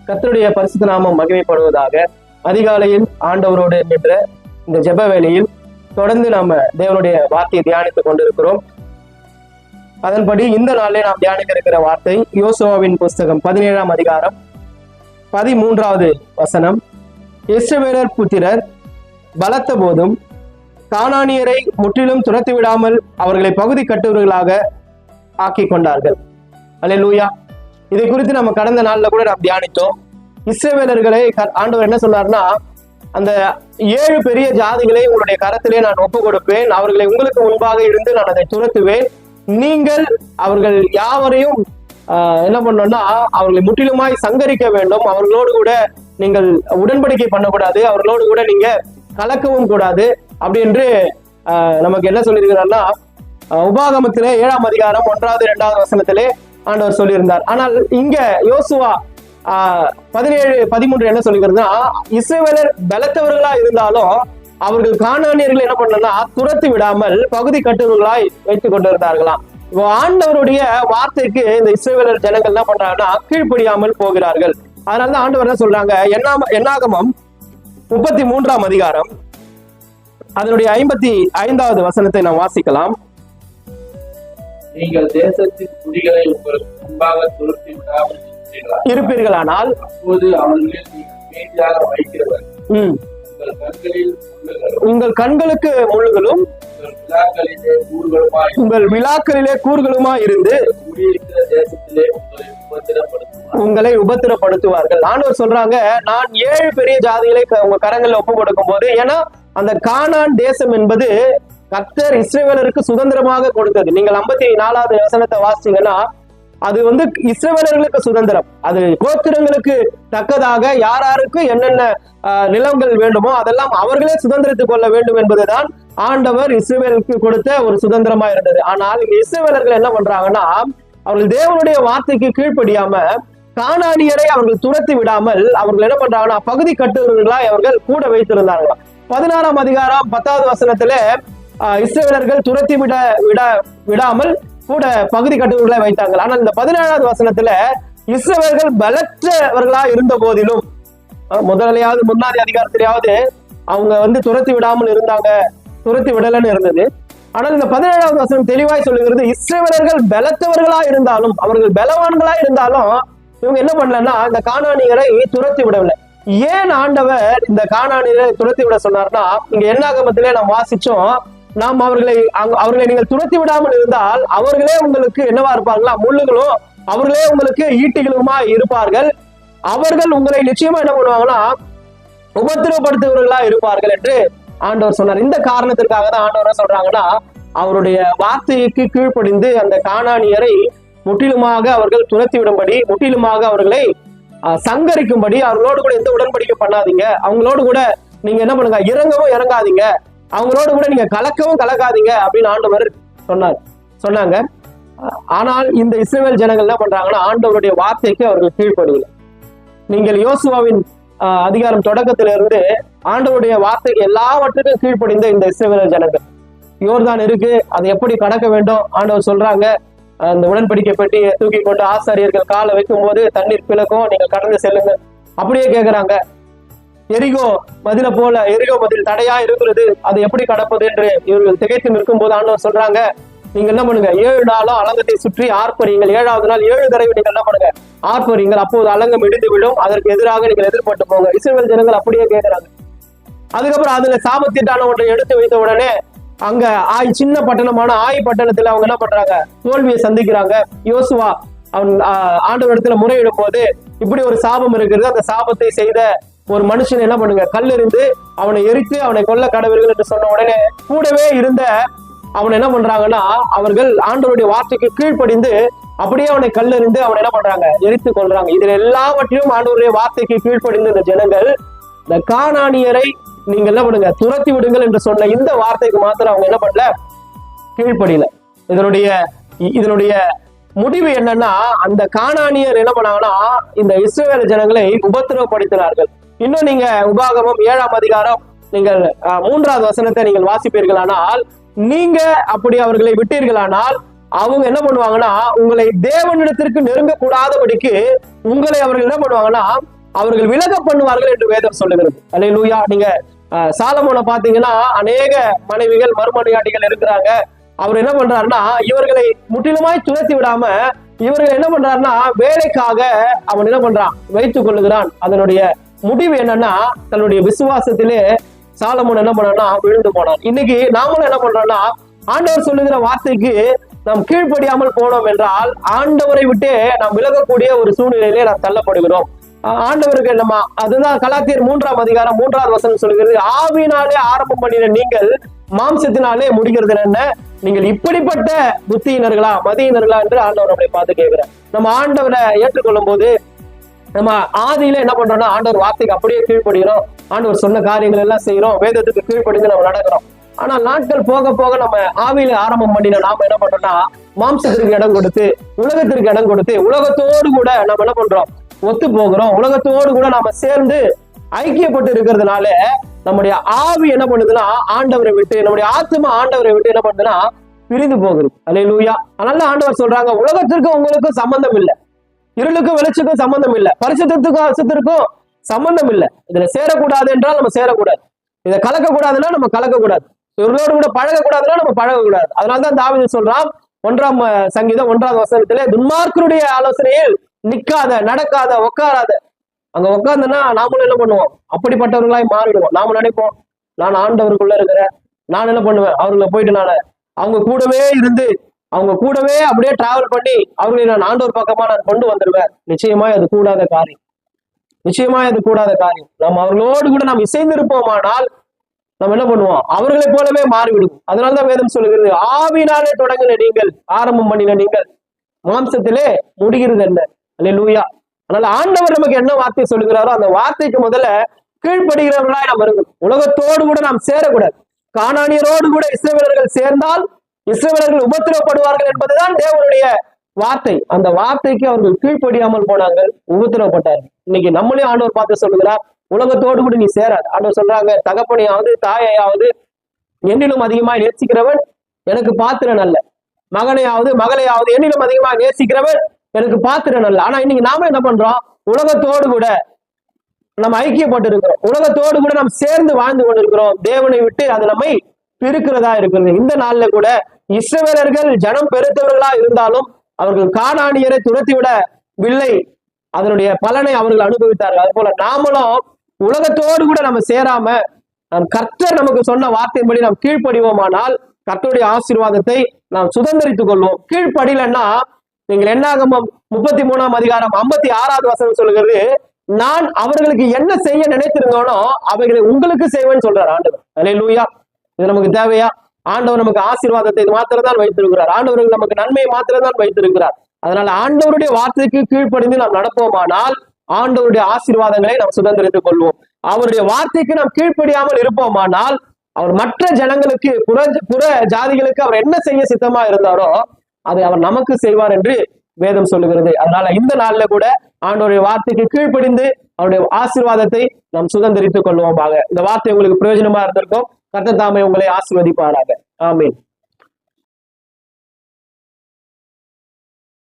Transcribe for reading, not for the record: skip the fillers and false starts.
கர்த்தருடைய பரிசுத்த நாமம் மகிமைப்படுவதாக. அதிகாலையில் ஆண்டவரோடு என்ற இந்த ஜெப வேளையில் தொடர்ந்து நாம தேவனுடைய வார்த்தையை தியானித்துக் கொண்டிருக்கிறோம். அதன்படி இந்த நாளிலே நாம் தியானிக்க இருக்கிற வார்த்தை யோசுவாவின் புஸ்தகம் 17ஆம் அதிகாரம் 13வது வசனம். இஸ்ரவேலர் புத்திரர் பலத்த போதும் கானானியரை முற்றிலும் துரத்தி விடாமல் அவர்களை பகுதி கட்டுவர்களாக ஆக்கி கொண்டார்கள். அல்லேலூயா. இதை குறித்து நம்ம கடந்த நாள்ல கூட நாம் தியானித்தோம். இஸ்ரவேலர்களை ஆண்டவர் என்ன சொன்னார்னா, அந்த 7 பெரிய ஜாதிகளை உங்களுடைய கரத்திலே நான் ஒப்பு கொடுப்பேன், அவர்களை உங்களுக்கு முன்பாக இருந்து நான் அதை துரத்துவேன். நீங்கள் அவர்கள் யாவரையும் என்ன பண்ணோம்னா அவர்களை முற்றிலுமாய் சங்கரிக்க வேண்டும். அவர்களோடு கூட நீங்கள் உடன்படிக்கை பண்ணக்கூடாது, அவர்களோடு கூட நீங்க கலக்கவும் கூடாது அப்படி என்று நமக்கு என்ன சொல்லியிருக்கிறார்னா, உபாகமத்திலே 7ஆம் அதிகாரம் 1வது 2வது வசனத்திலே ஆண்டவர் சொல்லியிருந்தார். ஆனால் இங்க யோசுவா 17-13 என்ன சொல்லிக்கிறதுனா, இஸ்ரவேலர் பலத்தவர்களா இருந்தாலும் அவர்கள் கானானியர்கள் என்ன பண்ணா துரத்தி விடாமல் பகுதி கட்டுவர்களாய் வைத்துக் கொண்டிருந்தார்களாம். இப்போ ஆண்டவருடைய வார்த்தைக்கு இந்த இஸ்ரவேலர் ஜனங்கள் என்ன பண்றாங்கன்னா கீழ்ப்படியாமல் போகிறார்கள். அதனாலதான் ஆண்டவர் என்ன சொல்றாங்க, என்னாகமம் 33ஆம் அதிகாரம் அதனுடைய 55வது வசனத்தை நாம் வாசிக்கலாம். நீங்கள் தேசத்தின் குடிகளை உங்களுக்கு முன்பாக துரத்தி விடாமல் இருப்பீர்களானால் அப்போது அவர்களில் மீதியாக வைக்கிறவர் உங்கள் கண்களுக்கு முள்ளுகளும் உங்கள் விழாக்களிலே கூறுகளுமா இருந்து தேசத்திலே உங்களை உபத்திரப்படுத்துவார்கள். ஆண்டவர் சொல்றாங்க, நான் 7 பெரிய ஜாதிகளை உங்க கரங்களில் ஒப்பு கொடுக்கும் போது, ஏன்னா அந்த கானான் தேசம் என்பது கர்த்தர் இஸ்ரவேலருக்கு சுதந்திரமாக கொடுத்தது. நீங்கள் 54வது வசனத்தை வாசிச்சீங்கன்னா, அது இஸ்ரவேலர்களுக்கு சுதந்திரம். அது கோத்திரங்களுக்கு தக்கதாக யாருக்கு என்னென்ன நிலங்கள் வேண்டுமோ அதெல்லாம் அவர்களே சுதந்திரத்துக் கொள்ள வேண்டும் என்பதுதான் ஆண்டவர் இஸ்ரவேலுக்கு கொடுத்த ஒரு சுதந்திரமா இருந்தது. ஆனால் இங்க இஸ்ரவேலர்கள் என்ன பண்றாங்கன்னா, அவர்கள் தேவனுடைய வார்த்தைக்கு கீழ்ப்படியாம கானானியரை அவர்கள் துரத்தி விடாமல் அவர்கள் என்ன பண்றாங்கன்னா பகுதி கட்டுவர்களாய் அவர்கள் கூட வைத்திருந்தார்களாம். 16ஆம் அதிகாரம் 10வது வசனத்துல இஸ்ரவேலர்கள் துரத்தி விடாமல் கூட பகுதி கட்டுவர்களை வைத்தாங்க. ஆனால் இந்த 17வது வசனத்துல இஸ்ரவேலர்கள் பலற்றவர்களா இருந்த போதிலும், முதலையாவது முன்னாடி அதிகாரத்திலேயாவது அவங்க துரத்தி விடாமல் இருந்தாங்க, துரத்தி விடலன்னு இருந்தது. ஆனால் இந்த 17வது வசனம் தெளிவாய் சொல்லுகிறது, இஸ்ரவேலர்கள் பலத்தவர்களா இருந்தாலும் அவர்கள் பலவான்களா இருந்தாலும் இவங்க என்ன பண்ணலன்னா இந்த கானானியரை துரத்தி விடவில்லை. ஏன் ஆண்டவர் இந்த கானானியரை துரத்தி விட சொன்னார்னா, இங்க என்னாகமத்திலே நாம் வாசிச்சோம், நாம் அவர்களை நீங்கள் துரத்தி விடாமல் இருந்தால் அவர்களே உங்களுக்கு என்னவா இருப்பாங்களா, முள்ளுகளும் அவர்களே உங்களுக்கு ஈட்டிகளுமா இருப்பார்கள். அவர்கள் உங்களை நிச்சயமா என்ன பண்ணுவாங்கன்னா உபத்திரப்படுத்துவர்களா இருப்பார்கள் என்று ஆண்டவர் சொன்னார். இந்த காரணத்திற்காக தான் ஆண்டவர் சொல்றாங்கன்னா, அவருடைய வார்த்தைக்கு கீழ்ப்படிந்து அந்த கானானியரை முற்றிலுமாக அவர்கள் துரத்தி விடும்படி, முற்றிலுமாக அவர்களை சங்கரிக்கும்படி, அவர்களோடு கூட எந்த உடன்படிக்கை பண்ணாதீங்க, அவங்களோடு கூட நீங்க என்ன பண்ணுங்க இறங்கவும் இறங்காதீங்க, அவங்களோடு கூட நீங்க கலக்கவும் கலக்காதீங்க அப்படின்னு ஆண்டவர் சொன்னாங்க. ஆனால் இந்த இஸ்ரவேல் ஜனங்கள் என்ன பண்றாங்கன்னா ஆண்டவருடைய வார்த்தைக்கு அவர்கள் கீழ்ப்படியல. நீங்கள் யோசுவாவின் அதிகாரம் தொடக்கத்திலிருந்து ஆண்டவருடைய வார்த்தைக்கு எல்லாவற்றுக்கும் கீழ்ப்படிந்த இந்த இஸ்ரவேல் ஜனங்கள், யோர்தான் இருக்கு, அதை எப்படி கடக்க வேண்டும் ஆண்டவர் சொல்றாங்க. அந்த உடன்படிக்கை பெட்டி தூக்கி கொண்டு ஆசாரியர்கள் காலை வைக்கும் போது தண்ணீர் பிளக்கும், நீங்கள் கடந்து செல்லுங்க அப்படியே கேட்கிறாங்க. எரிகோ மதில் தடையா இருக்கிறது, அதை எப்படி கடப்பது என்று இவர்கள் திகைத்து நிற்கும் போது ஆண்டவர் சொல்றாங்க, நீங்க என்ன பண்ணுங்க 7 நாளும் அலங்கத்தை சுற்றி ஆர்ப்பரியுங்கள், 7வது நாள் 7 தடவை நீங்கள் என்ன பண்ணுங்க ஆர்ப்பரியுங்கள், அப்போது அலங்கம் இடிந்து விடும், அதற்கு எதிராக நீங்கள் எதிர்பட்டு போங்க. இஸ்ரவேல் ஜனங்கள் அப்படியே கேட்கிறாங்க. அதுக்கப்புறம் அதுல சாபத்தீட்டான ஒன்றை எடுத்து வைத்த உடனே அங்க சின்ன பட்டணமான பட்டணத்துல அவங்க என்ன பண்றாங்க, தோல்வியை சந்திக்கிறாங்க. யோசுவா அவன் ஆண்டவரிடத்துல முறையிடும் போது, இப்படி ஒரு சாபம் இருக்கிறது, அந்த சாபத்தை செய்த ஒரு மனுஷன் என்ன பண்ணுங்க கல்லெறிந்து அவனை எரித்து அவனை கொல்ல கடவுள்கள் என்று சொன்ன உடனே கூடவே இருந்த அவன் என்ன பண்றாங்கன்னா அவர்கள் ஆண்டவருடைய வார்த்தைக்கு கீழ்ப்படிந்து அப்படியே அவனை கல்லெறிந்து அவனை என்ன பண்றாங்க எரித்து கொள்றாங்க. இதுல எல்லாவற்றையும் ஆண்டவருடைய வார்த்தைக்கு கீழ்ப்படிந்து இந்த ஜனங்கள் இந்த கானானியரை நீங்க என்ன பண்ணுங்க துரத்தி விடுங்கள் என்று சொன்ன இந்த வார்த்தைக்கு மாத்திரம் அவங்க என்ன பண்ணல, கீழ்ப்படியல. இதனுடைய முடிவு என்னன்னா, அந்த கானானியர் என்ன பண்ணாங்கன்னா இந்த இஸ்ரவேல் ஜனங்களை உபத்திரவப்படுத்தினார்கள். இன்னும் நீங்க உபாகமம் 7ஆம் அதிகாரம் நீங்கள் 3வது வசனத்தை நீங்கள் வாசிப்பீர்களானால், நீங்க அப்படி அவர்களை விட்டீர்களானால் அவங்க என்ன பண்ணுவாங்கன்னா உங்களை தேவனிடத்திற்கு நெருங்க கூடாதபடிக்கு உங்களை அவர்கள் என்ன பண்ணுவாங்கன்னா அவர்கள் விலக பண்ணுவார்கள் என்று வேதம் சொல்லுகிறது. அல்லேலூயா. நீங்க சாலமோனை பாத்தீங்கன்னா அநேக மனைவிகள் மறுமனையாட்டிகள் இருக்கிறாங்க. அவர் என்ன பண்றாருன்னா இவர்களை முற்றிலுமாய் துரத்தி விடாம இவர்கள் என்ன பண்றாருன்னா வேலைக்காக அவன் என்ன பண்றான் வைத்துக் கொள்ளுகிறான். அதனுடைய முடிவு என்னன்னா தன்னுடைய விசுவாசத்திலே சாலமோன் என்ன பண்ணான்னா விழுந்து போனான். இன்னைக்கு நாமளும் என்ன பண்றோம்னா ஆண்டவர் சொல்லுகிற வார்த்தைக்கு நாம் கீழ்ப்படியாமல் போனோம் என்றால் ஆண்டவரை விட்டே நாம் விலகக்கூடிய ஒரு சூழ்நிலையிலே நாம் தள்ளப்படுகிறோம். ஆண்டவருக்கு நம்ம அதுதான் கலாத்தியர் 3ஆம் அதிகாரம் 3வது வசனம் சொல்லுகிறது, ஆவியினாலே ஆரம்பம் பண்ணின நீங்கள் மாம்சத்தினாலே முடிகிறது என்ன, நீங்கள் இப்படிப்பட்ட புத்தியினர்களா மதியினர்களா என்று ஆண்டவர் நம்மளை பார்த்து கேட்கிறார். நம்ம ஆண்டவரை ஏற்றுக்கொள்ளும் போது நம்ம ஆதியில என்ன பண்றோம்னா ஆண்டவர் வார்த்தைக்கு அப்படியே கீழ்ப்படுகிறோம், ஆண்டவர் சொன்ன காரியங்கள் எல்லாம் செய்யறோம், வேதத்துக்கு கீழ்ப்படிந்து நம்ம நடக்கிறோம். ஆனா நாட்கள் போக போக நம்ம ஆவியில ஆரம்பம் பண்ணின நாம என்ன பண்றோம்னா மாம்சத்திற்கு இடம் கொடுத்து உலகத்திற்கு இடம் கொடுத்து உலகத்தோடு கூட நம்ம என்ன பண்றோம் ஒத்து போகிறோம். உலகத்தோடு கூட நாம சேர்ந்து ஐக்கியப்பட்டு இருக்கிறதுனால நம்முடைய ஆவி என்ன பண்ணுதுன்னா ஆண்டவரை விட்டு நம்முடைய ஆத்மா ஆண்டவரை விட்டு என்ன பண்ணுதுன்னா பிரிந்து போகுது. அல்லேலூயா. அதனால ஆண்டவர் சொல்றாங்க உலகத்திற்கும் உங்களுக்கும் சம்பந்தம் இல்லை, இருளுக்கும் வெளிச்சத்துக்கும் சம்பந்தம் இல்லை, பரிசுத்தத்துக்கும் அசுத்தத்திற்கும் சம்பந்தம் இல்லை. இதுல சேரக்கூடாது என்றால் நம்ம சேரக்கூடாது, இதை கலக்கக்கூடாதுன்னா நம்ம கலக்கக்கூடாது, இவர்களோடு கூட பழகக்கூடாதுன்னா நம்ம பழகக்கூடாது. அதனாலதான் தாவீது சொல்றான் 1ஆம் சங்கீதம் 1வது வசனத்திலே துன்மார்க்கருடைய ஆலோசனையில் நிக்காத நடக்காத உட்காராத. அங்க உட்கார்ந்தனா நாமளும் என்ன பண்ணுவோம் அப்படிப்பட்டவர்களாய் மாறிடுவோம். நாம நினைப்போம் நான் ஆண்டவருக்குள்ள இருக்கிறேன், நான் என்ன பண்ணுவேன் அவர்களை போயிட்டு நான் அவங்க கூடவே இருந்து அவங்க கூடவே அப்படியே டிராவல் பண்ணி அவர்களை நான் ஆண்டவர் பக்கமா நான் கொண்டு வந்துடுவேன். நிச்சயமாய் அது கூடாத காரியம், நிச்சயமாய் அது கூடாத காரியம். நம்ம அவர்களோடு கூட நாம் இசைந்திருப்போமானால் நம்ம என்ன பண்ணுவோம் அவர்களை போலவே மாறிவிடும். அதனாலதான் வேதம் சொல்லுகிறது ஆவினாலே தொடங்கின நீங்கள் ஆரம்பம் பண்ணின நீங்கள் மாம்சத்திலே முடிகிறது என்ன. அல்லேலூயா. அதனால ஆண்டவர் நமக்கு என்ன வார்த்தை சொல்லுகிறாரோ அந்த வார்த்தைக்கு முதல்ல கீழ்ப்படுகிறவர்களாய் நாம் இருக்கணும். உலகத்தோடு கூட நாம் சேரக்கூடாது. கானானியரோடு கூட இஸ்ரவேலர்கள் சேர்ந்தால் இஸ்ரவேலர்கள் உபத்திரவப்படுவார்கள் என்பதுதான் தேவனுடைய வார்த்தை. அந்த வார்த்தைக்கு அவர்கள் கீழ்ப்படியாமல் போனாங்க, உபத்திரவப்பட்டார்கள். இன்னைக்கு நம்மளே ஆண்டவர் பார்த்து சொல்லுகிறார் உலகத்தோடு கூட நீ சேராது. ஆண்டவர் சொல்றாங்க தகப்பனையாவது தாயையாவது என்னிலும் அதிகமாய் நேசிக்கிறவன் எனக்கு பாத்திரன் அல்ல, மகனையாவது மகளையாவது என்னிலும் அதிகமாக நேசிக்கிறவன் எனக்கு பாத்திரன் அல்ல. ஆனா இன்னைக்கு நாம என்ன பண்றோம் உலகத்தோடு கூட நம்ம ஐக்கியப்பட்டு இருக்கிறோம், உலகத்தோடு கூட நாம் சேர்ந்து வாழ்ந்து கொண்டிருக்கிறோம். தேவனை விட்டு அது நம்மை பிரிக்கிறதா இருக்கிறது. இந்த நாள்ல கூட இஸ்ரவேலர்கள் ஜனம் பெருத்தவர்களா இருந்தாலும் அவர்கள் கானானியரை துரத்திவிடவில்லை, அதனுடைய பலனை அவர்கள் அனுபவித்தார்கள். அது போல நாமளும் உலகத்தோடு கூட நம்ம சேராம நம் கர்த்தர் நமக்கு சொன்ன வார்த்தையின்படி நாம் கீழ்ப்படிவோமானால் கர்த்தருடைய ஆசீர்வாதத்தை நாம் சுதந்திரித்துக் கொள்வோம். கீழ்ப்படியலன்னா நீங்கள் என்னாகமம் 33ஆம் அதிகாரம் 56வது வசனம் சொல்லுகிறது, நான் அவர்களுக்கு என்ன செய்ய நினைத்திருந்தோனோ அவைகளை உங்களுக்கு செய்வேன்னு சொல்றார் ஆண்டவர். அல்லேலூயா. இது நமக்கு தேவையா? ஆண்டவர் நமக்கு ஆசீர்வாதத்தை மாத்திரம்தான் வைத்திருக்கிறார், ஆண்டவர்கள் நமக்கு நன்மையை மாத்திரம்தான் வைத்திருக்கிறார். அதனால ஆண்டவருடைய வார்த்தைக்கு கீழ்ப்படிந்து நாம் நடப்போமானால் ஆண்டவருடைய ஆசீர்வாதங்களை நாம் சுதந்திரித்துக் கொள்வோம். அவருடைய வார்த்தைக்கு நாம் கீழ்ப்படியாமல் இருப்போமானால் அவர் மற்ற ஜனங்களுக்கு புற ஜாதிகளுக்கு அவர் என்ன செய்ய சித்தமா இருந்தாரோ அதை அவர் நமக்கு செய்வார் என்று வேதம் சொல்லுகிறது. அதனால இந்த நாள்ல கூட ஆண்டவருடைய வார்த்தைக்கு கீழ்ப்படிந்து அவருடைய ஆசீர்வாதத்தை நாம் சுதந்திரித்துக் கொள்வோமாக. இந்த வார்த்தை உங்களுக்கு பிரயோஜனமா இருந்திருக்கும். கர்த்தர் தாமே உங்களை ஆசீர்வதிப்பாராக. ஆமீன்.